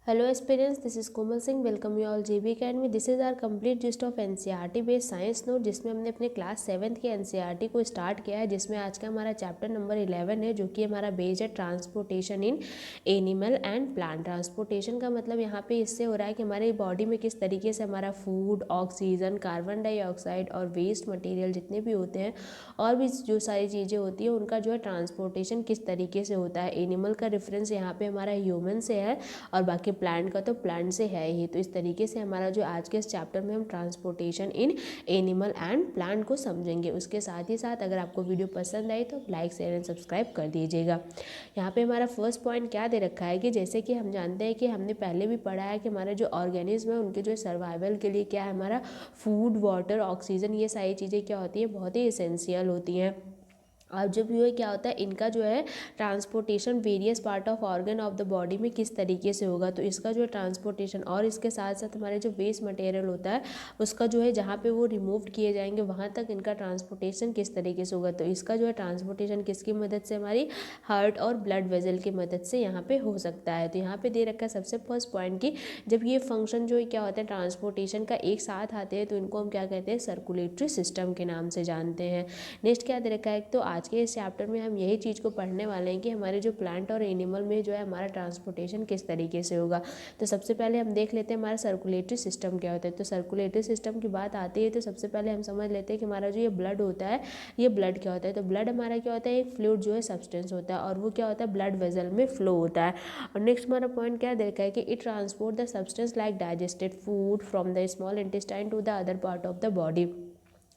Hello aspirants, this is Komal Singh. Welcome you all JB Academy. This is our complete gist of NCERT based science note, जिसमें हमने अपने class 7th के NCERT को start किया है, जिसमें आज का हमारा चैप्टर नंबर 11 है, जो कि हमारा बेस्ड है transportation in animal and plant. Transportation का मतलब यहाँ पे इससे हो रहा है कि हमारी बॉडी में किस तरीके से हमारा फूड, ऑक्सीजन, कार्बन डाइऑक्साइड और वेस्ट मटेरियल जितने भी होते हैं और भी जो सारी चीज़ें होती हैं उनका जो है ट्रांसपोर्टेशन किस तरीके से होता है। एनिमल का रेफरेंस यहाँ पे हमारा ह्यूमन से है और बाकी प्लांट का तो प्लांट से है ही। तो इस तरीके से हमारा जो आज के इस चैप्टर में हम transportation in animal and plant को समझेंगे। उसके साथ ही साथ अगर आपको वीडियो पसंद आई तो लाइक शेयर एंड सब्सक्राइब कर दीजिएगा। यहाँ पे हमारा फर्स्ट पॉइंट क्या दे रखा है कि जैसे कि हम जानते हैं कि हमने पहले भी पढ़ा है कि हमारे जो ऑर्गेनिज्म है उनके जो सर्वाइवल के लिए क्या है, हमारा फूड, वाटर, ऑक्सीजन, ये सारी चीज़ें क्या होती है, बहुत ही इसेंशियल होती हैं। और जब ये क्या होता है, इनका जो है transportation various part of organ of the body में किस तरीके से होगा, तो इसका जो है ट्रांसपोर्टेशन और इसके साथ साथ हमारे जो वेस्ट मटेरियल होता है उसका जो है जहाँ पे वो रिमूव किए जाएंगे वहाँ तक इनका ट्रांसपोर्टेशन किस तरीके से होगा। तो इसका जो है ट्रांसपोर्टेशन किसकी मदद से, हमारी हार्ट और ब्लड वेजल की मदद से यहाँ पे हो सकता है। तो यहाँ पे दे रखा है सबसे फर्स्ट पॉइंट की जब ये फंक्शन जो है क्या होता है ट्रांसपोर्टेशन का एक साथ आते हैं तो इनको हम क्या कहते हैं, सर्कुलेटरी सिस्टम के नाम से जानते हैं। नेक्स्ट क्या दे रखा है, तो आज के इस चैप्टर में हम यही चीज़ को पढ़ने वाले हैं कि हमारे जो प्लांट और एनिमल में जो है हमारा ट्रांसपोर्टेशन किस तरीके से होगा। तो सबसे पहले हम देख लेते हैं हमारा सर्कुलेटरी सिस्टम क्या होता है। तो सर्कुलेटरी सिस्टम की बात आती है तो सबसे पहले हम समझ लेते हैं कि हमारा जो ये ब्लड होता है, ये ब्लड क्या होता है। तो ब्लड हमारा क्या होता है, एक फ्लूइड जो है सब्सटेंस होता है और वो क्या होता है, ब्लड वेजल में फ्लो होता है। और नेक्स्ट हमारा पॉइंट क्या देखा है कि it transport the substance like digested food from the small intestine to the other part of the body.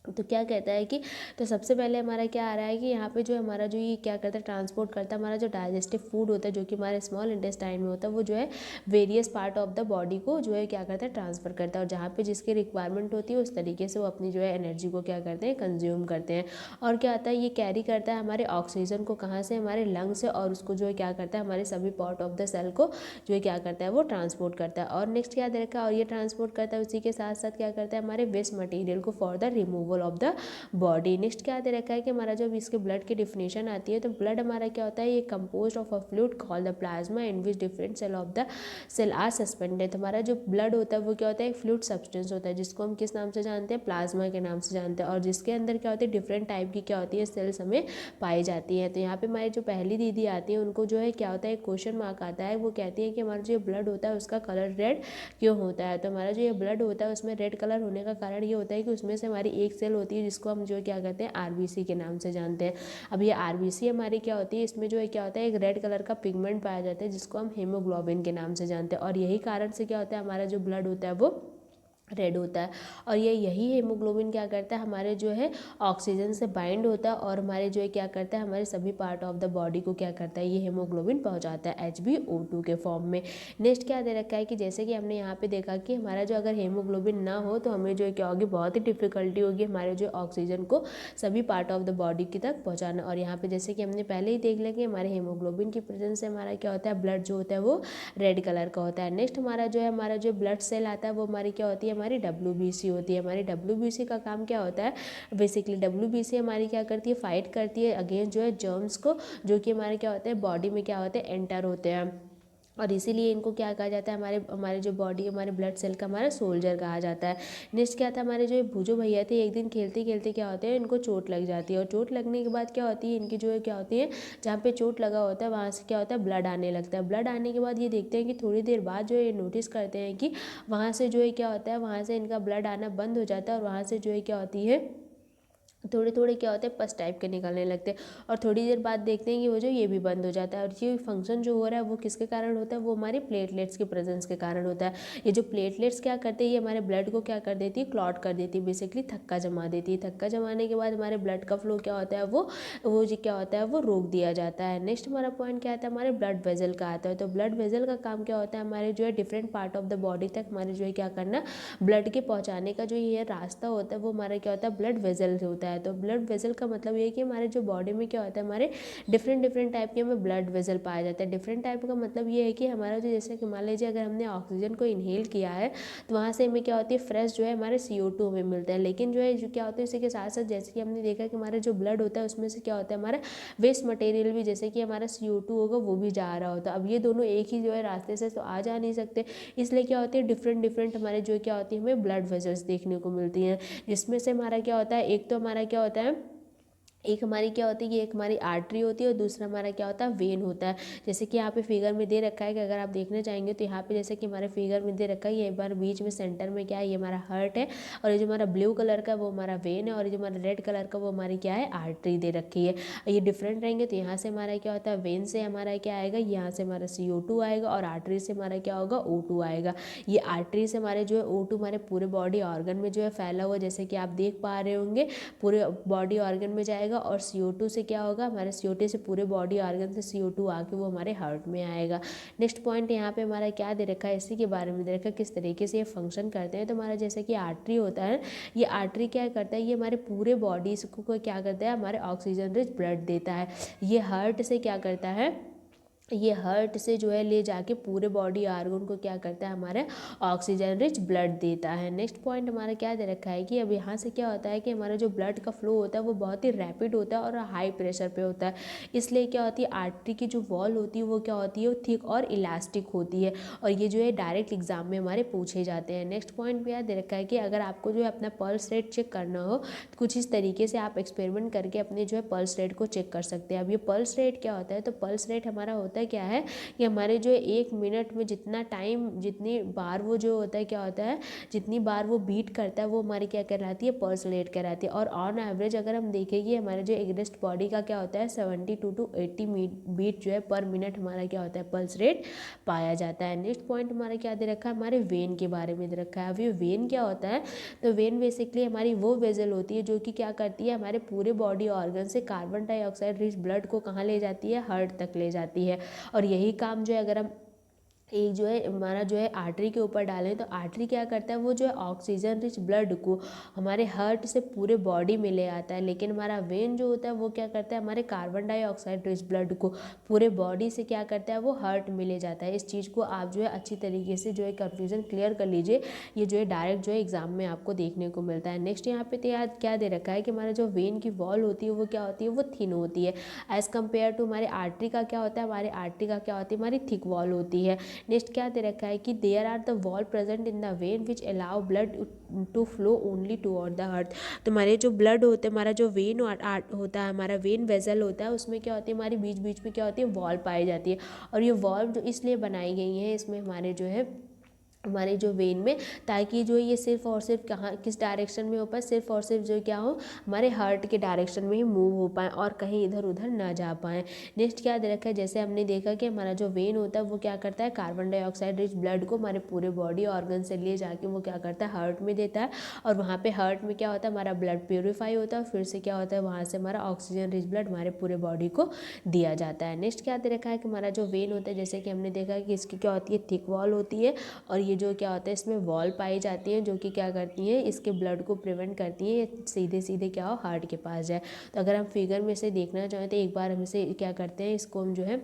तो क्या कहता है कि तो सबसे पहले हमारा क्या आ रहा है कि यहाँ पे जो हमारा जो ये क्या करता है, ट्रांसपोर्ट करता है हमारा जो डाइजेस्टिव फूड होता है जो कि हमारे स्मॉल इंटेस्टाइन में होता है, वो जो है various part of the body को जो है क्या करता है, ट्रांसफर करता है और जहाँ पे जिसकी रिक्वायरमेंट होती है उस तरीके से वो अपनी जो है एनर्जी को क्या करते हैं, कंज्यूम करते हैं। और क्या आता है, ये कैरी करता है हमारे ऑक्सीजन को कहाँ से, हमारे लंग से, और उसको जो है क्या करता है, हमारे सभी पार्ट ऑफ द सेल को जो है क्या करता है, वो ट्रांसपोर्ट करता है। और नेक्स्ट क्या देखा, और ये ट्रांसपोर्ट करता है उसी के साथ साथ क्या करता है, हमारे वेस्ट मटीरियल को for the removal of the body. Next क्या दे रखा है कि हमारा जब इसके ब्लड की डिफिनेशन आती है तो ब्लड हमारा क्या होता है, ये compose of a fluid called the plasma in which different cell of the cell are suspended. हमारा जो ब्लड होता है वो क्या होता है, एक फ्लूइड सब्सटेंस होता है जिसको हम किस नाम से जानते हैं, प्लाज्मा के नाम से जानते हैं। और जिसके अंदर क्या होती है, डिफरेंट टाइप की क्या होती है, सेल्स हमें पाई जाती है। तो यहाँ पे हमारी जो पहली दीदी आती है उनको जो है क्या होता है, एक क्वेश्चन मार्क आता है। वो कहती है कि हमारा जो ब्लड होता है उसका कलर रेड क्यों होता है। तो हमारा जो ये ब्लड होता है उसमें रेड कलर होने का कारण ये होता है कि उसमें से हमारी एक सेल होती है जिसको हम जो क्या कहते हैं, आरबीसी के नाम से जानते हैं। अब ये आरबीसी हमारी क्या होती है, इसमें जो है क्या होता है, एक रेड कलर का पिगमेंट पाया जाता है जिसको हम हीमोग्लोबिन के नाम से जानते हैं। और यही कारण से क्या होता है, हमारा जो ब्लड होता है वो रेड होता है। और ये यही हीमोग्लोबिन क्या करता है, हमारे जो है ऑक्सीजन से बाइंड होता है और हमारे जो है क्या करता है, हमारे सभी पार्ट ऑफ द बॉडी को क्या करता है, ये हीमोग्लोबिन पहुंचाता है HbO2 के फॉर्म में। नेक्स्ट क्या दे रखा है कि जैसे कि हमने यहाँ पे देखा कि हमारा जो अगर हीमोग्लोबिन ना हो तो हमें जो है क्या होगी, बहुत ही डिफिकल्टी होगी हमारे जो ऑक्सीजन को सभी पार्ट ऑफ द बॉडी की तक पहुँचाना। और यहाँ पे जैसे कि हमने पहले ही देख लिया कि हमारे हीमोग्लोबिन की प्रेजेंस से हमारा क्या होता है, ब्लड जो होता है वो रेड कलर का होता है। नेक्स्ट हमारा जो है, हमारा जो ब्लड सेल आता है वो हमारी क्या होती है, हमारी WBC होती है। हमारी WBC का काम क्या होता है, बेसिकली WBC हमारी क्या करती है, फाइट करती है अगेंस्ट जो है जर्म्स को, जो कि हमारे क्या होते हैं, बॉडी में क्या होते हैं, एंटर होते हैं। और इसीलिए इनको क्या कहा जाता है, हमारे हमारे जो बॉडी, हमारे ब्लड सेल का हमारा सोल्जर कहा जाता है। नेक्स्ट क्या था, हमारे जो भूजो भैया थे एक दिन खेलते खेलते क्या होते हैं, इनको चोट लग जाती है। और चोट लगने के बाद क्या होती है, इनकी जो है क्या होती है, जहाँ पे चोट लगा होता है वहाँ से क्या होता है, ब्लड आने लगता है। ब्लड आने के बाद ये देखते हैं कि थोड़ी देर बाद जो है ये नोटिस करते हैं कि वहाँ से जो है क्या होता है, वहाँ से इनका ब्लड आना बंद हो जाता है और वहाँ से जो है क्या होती है, थोड़े थोड़े क्या होते हैं, पस टाइप के निकलने लगते हैं। और थोड़ी देर बाद देखते हैं कि वो जो ये भी बंद हो जाता है। और ये फंक्शन जो हो रहा है वो किसके कारण होता है, वो हमारे प्लेटलेट्स की प्रेजेंस के कारण होता है। ये जो प्लेटलेट्स क्या करते हैं, ये हमारे ब्लड को क्या कर देती है, क्लॉट कर देती है, बेसिकली थक्का जमा देती है। थक्का जमाने के बाद हमारे ब्लड का फ्लो क्या होता है, वो जो क्या होता है, वो रोक दिया जाता है। नेक्स्ट हमारा पॉइंट क्या आता है, हमारे ब्लड वेजल का आता है। तो ब्लड वेजल का काम क्या होता है, हमारे जो है different part of the body तक हमारे जो है क्या करना, ब्लड के पहुँचाने का जो ये रास्ता होता है वो हमारा क्या होता है, ब्लड वेजल होता है। तो ब्लड वेसल का मतलब ये है कि हमारे जो बॉडी में क्या होता है, हमारे डिफरेंट डिफरेंट टाइप के हमें ब्लड वेसल पाया जाता है। डिफरेंट टाइप का मतलब ये है कि हमारा जो, जैसे कि मान लीजिए अगर हमने ऑक्सीजन को इनहेल किया है तो वहाँ से हमें क्या होती है, फ्रेश जो है हमारे CO2 हमें मिलता है। लेकिन जो है जो क्या होता है, इसी के साथ साथ जैसे कि हमने देखा कि हमारा जो ब्लड होता है उसमें से क्या होता है, हमारा वेस्ट मटेरियल भी, जैसे कि हमारा CO2 होगा वो भी जा रहा होता है। अब ये दोनों एक ही जो है रास्ते से तो आ जा नहीं सकते, इसलिए क्या होती है, डिफरेंट डिफरेंट हमारे जो क्या होती है, हमें ब्लड वेसल्स देखने को मिलती हैं। जिसमें से हमारा क्या होता है, एक तो हमारा क्या होता है, एक हमारी क्या होती है कि एक हमारी आर्टरी होती है और दूसरा हमारा क्या होता है, वेन होता है। जैसे कि यहाँ पे फिगर में दे रखा है कि अगर आप देखना चाहेंगे तो यहाँ पे जैसे कि हमारे फिगर में दे रखा है, ये बार बीच में सेंटर में क्या है, ये हमारा हार्ट है, और ये जो हमारा ब्लू कलर का वो हमारा वेन है, और ये जो हमारा रेड कलर का वो हमारी क्या है, आर्टरी दे रखी है। ये डिफरेंट रहेंगे तो यहाँ से हमारा क्या होता है, वेन से हमारा क्या आएगा, यहाँ से हमारा CO2 आएगा, और आर्टरी से हमारा क्या होगा, O2 आएगा। ये आर्टरी से हमारे जो है O2 हमारे पूरे बॉडी ऑर्गन में जो है फैला हुआ, जैसे कि आप देख पा रहे होंगे, पूरे बॉडी ऑर्गन में जाएगा। और CO2 से क्या होगा, हमारे CO2 से पूरे बॉडी ऑर्गन से CO2 आके वो हमारे हार्ट में आएगा। नेक्स्ट पॉइंट यहाँ पे हमारा क्या दे रखा है, इसी के बारे में दे रखा है किस तरीके से ये फंक्शन करते हैं। तो हमारा जैसे कि आर्टरी होता है, ये आर्टरी क्या करता है, ये हमारे पूरे बॉडी को क्या करता है, हमारे ऑक्सीजन रिच ब्लड देता है। ये हार्ट से क्या करता है, ये हार्ट से जो है ले जाके पूरे बॉडी ऑर्गन को क्या करता है, हमारे ऑक्सीजन रिच ब्लड देता है। नेक्स्ट पॉइंट हमारा क्या दे रखा है कि अब यहाँ से क्या होता है कि हमारा जो ब्लड का फ्लो होता है वो बहुत ही रैपिड होता है और हाई प्रेशर पे होता है। इसलिए क्या होती है, आर्टरी की जो वॉल होती है वो क्या होती है, वो थिक और इलास्टिक होती है, और ये जो है डायरेक्ट एग्जाम में हमारे पूछे जाते हैं। नेक्स्ट पॉइंट भी याद दे रखा है कि अगर आपको जो है अपना पल्स रेट चेक करना हो तो कुछ इस तरीके से आप एक्सपेरिमेंट करके अपने जो है पल्स रेट को चेक कर सकते हैं। अब ये पल्स रेट क्या होता है, तो पल्स रेट हमारा होता है क्या है कि हमारे जो 1 मिनट में जितना टाइम, जितनी बार वो जो होता है क्या होता है, जितनी बार वो बीट करता है वो हमारी क्या कहलाती है, पल्स रेट कहलाती है। और ऑन एवरेज अगर हम देखेंगे हमारे जो एग्रेस्ट बॉडी का क्या होता है, 72 to 80 बीट जो है पर मिनट हमारा क्या होता है, पल्स रेट पाया जाता है। नेक्स्ट पॉइंट हमारा क्या दे रखा है, हमारे वेन के बारे में दे रखा है। अब ये वेन क्या होता है, तो वेन बेसिकली हमारी वो वेजल होती है जो कि क्या करती है, हमारे पूरे बॉडी ऑर्गन से कार्बन डाइऑक्साइड रिच ब्लड को कहाँ ले जाती है, हार्ट तक ले जाती है। और यही काम जो है अगर हम एक जो है हमारा जो है आर्टरी के ऊपर डालें तो आर्टरी क्या करता है, वो जो है ऑक्सीजन रिच ब्लड को हमारे हार्ट से पूरे बॉडी में ले आता है। लेकिन हमारा वेन जो होता है वो क्या करता है, हमारे कार्बन डाइऑक्साइड रिच ब्लड को पूरे बॉडी से क्या करता है, वो हार्ट में ले जाता है। इस चीज़ को आप जो है अच्छी तरीके से जो है कन्फ्यूजन क्लियर कर लीजिए, ये जो है डायरेक्ट जो है एग्जाम में आपको देखने को मिलता है। नेक्स्ट यहाँ पे तो क्या दे रखा है कि हमारा जो वेन की वॉल होती है वो क्या होती है, वो थिन होती है एज़ कम्पेयर टू हमारे आर्टरी का क्या होता है, हमारे आर्टरी का क्या होती है, हमारी थिक वॉल होती है। नेक्स्ट क्या दे रखा है कि there are the wall present in the vein which allow blood to flow only toward the heart. तो हमारे जो ब्लड होते हैं, हमारा जो वेन होता है, हमारा वेन वेजल होता है, उसमें क्या होती है, हमारी बीच बीच में क्या होती है, वॉल पाई जाती है। और ये वॉल जो इसलिए बनाई गई है, इसमें हमारे जो है हमारे जो वेन में, ताकि जो ये सिर्फ और सिर्फ कहाँ किस डायरेक्शन में हो पाए, सिर्फ और सिर्फ जो क्या हो, हमारे हार्ट के डायरेक्शन में ही मूव हो पाए और कहीं इधर उधर ना जा पाएँ। नेक्स्ट क्या दे रखा है, जैसे हमने देखा कि हमारा जो वेन होता है वो क्या करता है, कार्बन डाइऑक्साइड रिच ब्लड को हमारे पूरे बॉडी ऑर्गन से ले जाके वो क्या करता है, हार्ट में देता है। और वहाँ पे हार्ट में क्या होता है, हमारा ब्लड प्योरीफाई होता है, फिर से क्या होता है, वहाँ से हमारा ऑक्सीजन रिच ब्लड हमारे पूरे बॉडी को दिया जाता है। नेक्स्ट क्या दे रखा है कि हमारा जो वेन होता है, जैसे कि हमने देखा कि इसकी क्या होती है, थिक वॉल होती है, और ये जो क्या होता है, इसमें वॉल पाई जाती हैं जो कि क्या करती हैं, इसके ब्लड को प्रिवेंट करती हैं, ये सीधे सीधे क्या हो, हार्ट के पास जाए। तो अगर हम फिगर में से देखना चाहें तो एक बार हम इसे क्या करते हैं, इसको हम जो है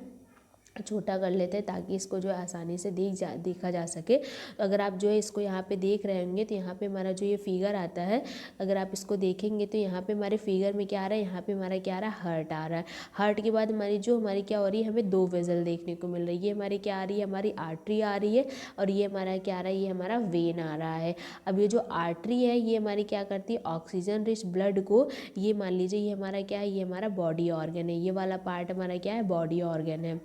छोटा कर लेते हैं ताकि इसको जो है आसानी से देखा जा सके। तो अगर आप जो है इसको यहाँ पे देख रहे होंगे तो यहाँ पे हमारा जो ये फिगर आता है, अगर आप इसको देखेंगे तो यहाँ पे हमारे फिगर में क्या आ रहा है, यहाँ पे हमारा क्या आ रहा है, हार्ट आ रहा है। हार्ट के बाद हमारी क्या हो रही है, हमें 2 वेजल देखने को मिल रही है। ये हमारी क्या आ रही है, हमारी आर्टरी आ रही है, और ये हमारा क्या आ रहा है, ये हमारा वेन आ रहा है। अब ये जो आर्टरी है ये हमारी क्या करती है, ऑक्सीजन रिच ब्लड को, ये मान लीजिए ये हमारा क्या है, ये हमारा बॉडी ऑर्गन है, ये वाला पार्ट हमारा क्या है, बॉडी ऑर्गन है।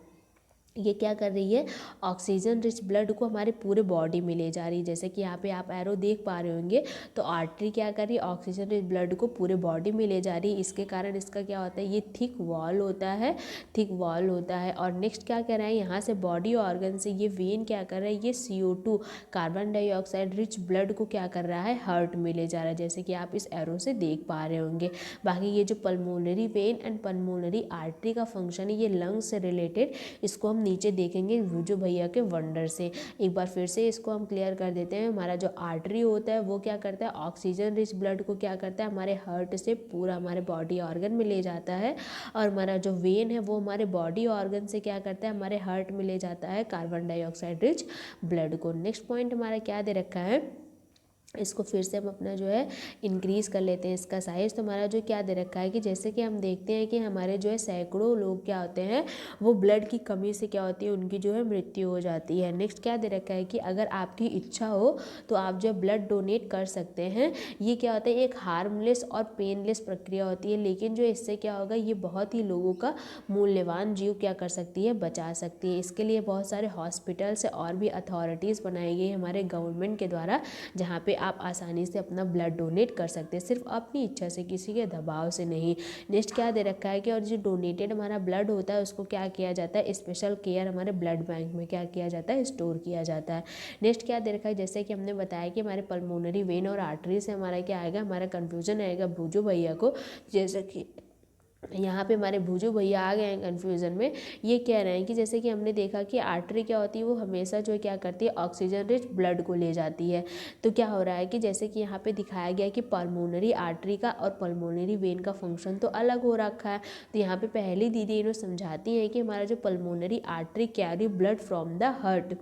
ये क्या कर रही है, ऑक्सीजन रिच ब्लड को हमारे पूरे बॉडी में ले जा रही है। जैसे कि यहाँ पे आप एरो देख पा रहे होंगे, तो आर्टरी क्या कर रही है, ऑक्सीजन रिच ब्लड को पूरे बॉडी में ले जा रही है। इसके कारण इसका क्या होता है, ये थिक वॉल होता है, थिक वॉल होता है। और नेक्स्ट क्या कर रहा है, यहाँ से बॉडी ऑर्गन से ये वेन क्या कर रहा है, ये CO2 carbon dioxide rich blood को क्या कर रहा है, हार्ट में ले जा रहा है, जैसे कि आप इस एरो से देख पा रहे होंगे। बाकी ये जो pulmonary vein and pulmonary artery का फंक्शन है, ये लंग्स से रिलेटेड, इसको हम नीचे देखेंगे भुजू भैया के वंडर से। एक बार फिर से इसको हम क्लियर कर देते हैं। हमारा जो आर्टरी होता है वो क्या करता है, ऑक्सीजन रिच ब्लड को क्या करता है, हमारे हार्ट से पूरा हमारे बॉडी ऑर्गन में ले जाता है। और हमारा जो वेन है वो हमारे बॉडी ऑर्गन से क्या करता है, हमारे हार्ट में ले जाता है कार्बन डाइऑक्साइड रिच ब्लड को। नेक्स्ट पॉइंट हमारा क्या दे रखा है, इसको फिर से हम अपना जो है इंक्रीज़ कर लेते हैं इसका साइज़। तो हमारा जो क्या दे रखा है कि जैसे कि हम देखते हैं कि हमारे जो है सैकड़ों लोग क्या होते हैं, वो ब्लड की कमी से क्या होती है, उनकी जो है मृत्यु हो जाती है। नेक्स्ट क्या दे रखा है कि अगर आपकी इच्छा हो तो आप जो ब्लड डोनेट कर सकते हैं। ये क्या होता है, एक हार्मलेस और पेनलेस प्रक्रिया होती है, लेकिन जो इससे क्या होगा, ये बहुत ही लोगों का मूल्यवान जीव क्या कर सकती है, बचा सकती है। इसके लिए बहुत सारे हॉस्पिटल्स और भी अथॉरिटीज़ बनाई गई हमारे गवर्नमेंट के द्वारा, जहाँ पे आप आसानी से अपना ब्लड डोनेट कर सकते हैं, सिर्फ अपनी इच्छा से, किसी के दबाव से नहीं। नेक्स्ट क्या दे रखा है कि और जो डोनेटेड हमारा ब्लड होता है उसको क्या किया जाता है, स्पेशल केयर हमारे ब्लड बैंक में क्या किया जाता है, स्टोर किया जाता है। नेक्स्ट क्या दे रखा है, जैसे कि हमने बताया कि हमारे पल्मोनरी वेन और आर्टरी से हमारा क्या आएगा, हमारा कन्फ्यूजन आएगा भुजू भैया को। जैसे कि यहाँ पे हमारे भुजू भैया आ गए हैं कन्फ्यूज़न में। ये कह रहे हैं कि जैसे कि हमने देखा कि आर्टरी क्या होती है, वो हमेशा जो है क्या करती है, ऑक्सीजन रिच ब्लड को ले जाती है। तो क्या हो रहा है कि जैसे कि यहाँ पे दिखाया गया है कि पल्मोनरी आर्टरी का और पल्मोनरी वेन का फंक्शन तो अलग हो रखा है। तो यहाँ पे पहली दीदी इन्होंने समझाती हैं कि हमारा जो pulmonary artery carry blood from the heart.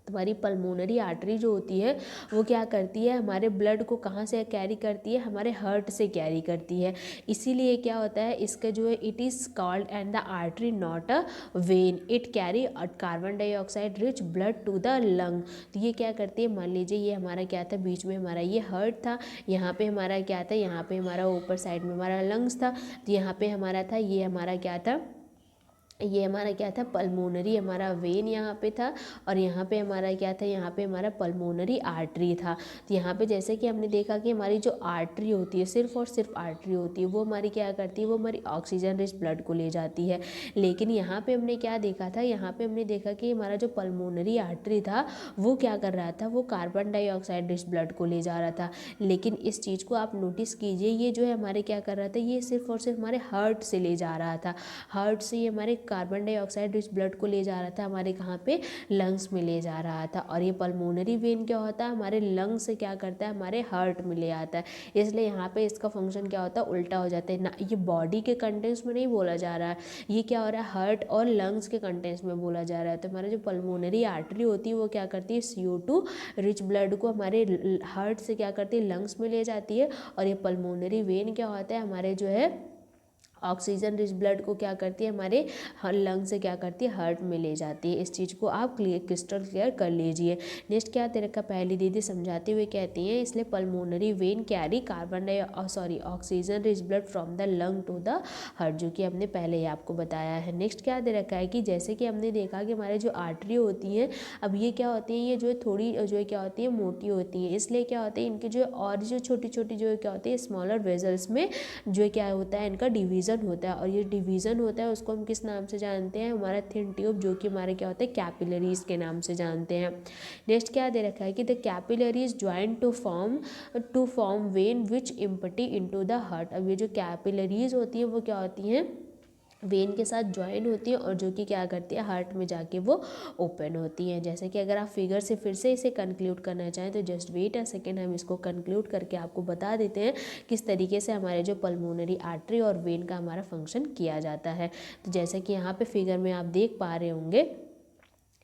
हमारी पल्मोनरी आर्टरी जो होती है वो क्या करती है, हमारे ब्लड को कहाँ से कैरी करती है, हमारे हार्ट से कैरी करती है। इसीलिए क्या होता है, इसका जो है it is called and the artery not a vein, it carry carbon dioxide rich blood to the lung. तो ये क्या करती है, मान लीजिए ये हमारा क्या था, बीच में हमारा ये हार्ट था, यहाँ पे हमारा क्या था, यहाँ पे हमारा ऊपर साइड में हमारा लंग्स था। तो यहाँ पे हमारा था, ये हमारा क्या था, ये हमारा क्या था, पल्मोनरी हमारा वेन यहाँ पे था। और यहाँ पे हमारा क्या था, यहाँ पे हमारा पल्मोनरी आर्टरी था। तो यहाँ पे जैसे कि हमने देखा कि हमारी जो आर्टरी होती है, सिर्फ और सिर्फ आर्टरी होती है, वो हमारी क्या करती है, वो हमारी ऑक्सीजन रिच ब्लड को ले जाती है। लेकिन यहाँ पे हमने क्या देखा था, यहाँ पे हमने देखा कि हमारा जो पल्मोनरी आर्टरी था वो क्या कर रहा था, वो कार्बन डाइऑक्साइड रिच ब्लड को ले जा रहा था। लेकिन इस चीज़ को आप नोटिस कीजिए, ये जो है हमारे क्या कर रहा था, ये सिर्फ और सिर्फ हमारे हार्ट से ले जा रहा था। हार्ट से ये हमारे कार्बन डाइऑक्साइड रिच ब्लड को ले जा रहा था, हमारे कहाँ पे, लंग्स में ले जा रहा था। और ये पल्मोनरी वेन क्या होता है, हमारे लंग्स से क्या करता है, हमारे हार्ट में ले आता है। इसलिए यहाँ पे इसका फंक्शन क्या होता है, उल्टा हो जाता है ना। ये बॉडी के कंटेंट्स में नहीं बोला जा रहा है, ये क्या हो रहा है, हार्ट और लंग्स के कंटेंट्स में बोला जा रहा है। तो हमारा जो पल्मोनरी आर्टरी होती है वो क्या करती है, CO2 रिच ब्लड को हमारे हार्ट से क्या करती है, लंग्स में ले जाती है। और ये पल्मोनरी वेन क्या होता है, हमारे जो है ऑक्सीजन रिच ब्लड को क्या करती है, हमारे लंग से क्या करती है, हार्ट में ले जाती है। इस चीज़ को आप क्रिस्टल क्लियर कर लीजिए। नेक्स्ट क्या तेरे का, पहली दीदी समझाते हुए कहती हैं, इसलिए pulmonary vein carry oxygen rich blood from the lung to the heart, जो कि हमने पहले ही आपको बताया है। नेक्स्ट क्या दे रखा है कि जैसे कि हमने देखा कि हमारे जो आर्टरी होती हैं, अब ये क्या होती हैं, ये जो है थोड़ी जो है क्या होती है, मोटी होती हैं। इसलिए क्या होता है, इनके जो और जो छोटी छोटी जो है क्या होती है, स्मॉलर वेजल्स में जो है क्या होता है, इनका डिवीज़न होता है। और ये डिवीज़न होता है उसको हम किस नाम से जानते हैं, हमारा थिन ट्यूब, जो कि हमारे क्या होता है, कैपिलरीज के नाम से जानते हैं। नेक्स्ट क्या दे रखा है कि the capillaries join to form vein which empty into the heart. अब ये जो कैपिलरीज होती है वो क्या होती हैं, वेन के साथ ज्वाइन होती है, और जो कि क्या करती है, हार्ट में जाके वो ओपन होती हैं। जैसे कि अगर आप फिगर से फिर से इसे कंक्लूड करना चाहें तो जस्ट वेट अ सेकेंड, हम इसको कंक्लूड करके आपको बता देते हैं किस तरीके से हमारे जो पल्मोनरी आर्टरी और वेन का हमारा फंक्शन किया जाता है। तो जैसे कि यहाँ पे फिगर में आप देख पा रहे होंगे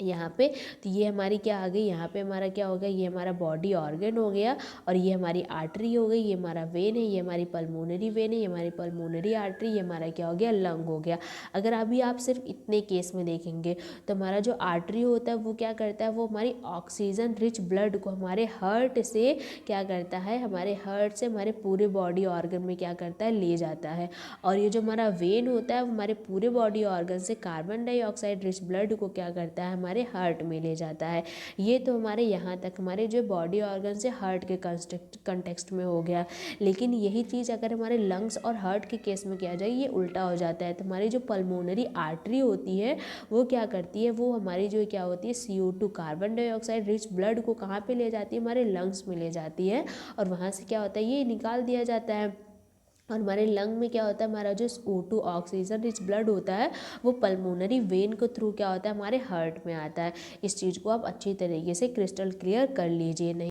यहाँ पे, तो ये हमारी क्या आ गई, यहाँ पे हमारा क्या हो गया, ये हमारा बॉडी ऑर्गन हो गया, और ये हमारी आर्टरी हो गई, ये हमारा वेन है, ये हमारी पल्मोनरी वेन है, ये हमारी पल्मोनरी आर्टरी, ये हमारा क्या हो गया, लंग हो गया। अगर अभी आप सिर्फ इतने केस में देखेंगे तो हमारा जो आर्टरी होता है वो क्या करता है, वो हमारी ऑक्सीजन रिच ब्लड को हमारे हार्ट से क्या करता है, हमारे हार्ट से हमारे पूरे बॉडी ऑर्गन में क्या करता है, ले जाता है। और ये जो हमारा वेन होता है वो हमारे पूरे बॉडी ऑर्गन से कार्बन डाइऑक्साइड रिच ब्लड को क्या करता है, हमारे हार्ट में ले जाता है। ये तो हमारे यहाँ तक हमारे जो बॉडी ऑर्गन से हार्ट के कंटेक्स्ट में हो गया। लेकिन यही चीज़ अगर हमारे लंग्स और हार्ट के केस में किया जाए, ये उल्टा हो जाता है। तो हमारी जो पल्मोनरी आर्टरी होती है वो क्या करती है, वो हमारी जो क्या होती है, CO2 carbon dioxide rich blood को कहाँ पे ले जाती है, हमारे लंग्स में ले जाती है, और वहाँ से क्या होता है, ये निकाल दिया जाता है। और हमारे लंग में क्या होता है, हमारा जो O2 ऑक्सीजन रिच ब्लड होता है वो पल्मोनरी वेन के थ्रू क्या होता है, हमारे हार्ट में आता है। इस चीज़ को आप अच्छी तरीके से क्रिस्टल क्लियर कर लीजिए। नहीं